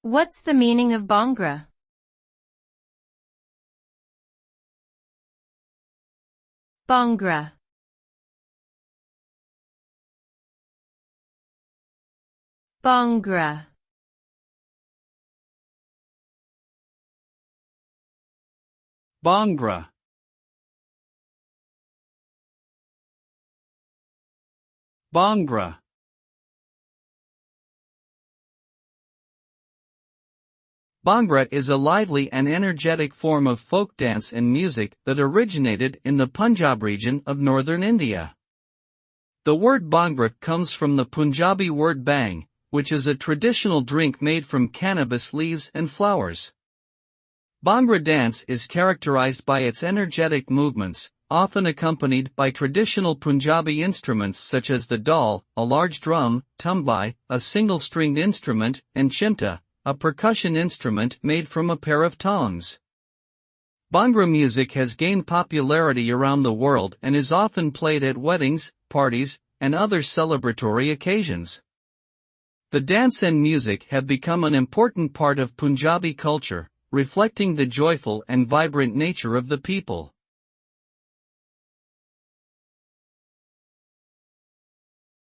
What's the meaning of bhangra? Bhangra. Bhangra. Bhangra. Bhangra. Bhangra is a lively and energetic form of folk dance and music that originated in the Punjab region of northern India. The word bhangra comes from the Punjabi word bhang, which is a traditional drink made from cannabis leaves and flowers. Bhangra dance is characterized by its energetic movements, often accompanied by traditional Punjabi instruments such as the dal, a large drum, tumbai, a single-stringed instrument, and chimta, a percussion instrument made from a pair of tongs. Bhangra music has gained popularity around the world and is often played at weddings, parties, and other celebratory occasions. The dance and music have become an important part of Punjabi culture, reflecting the joyful and vibrant nature of the people.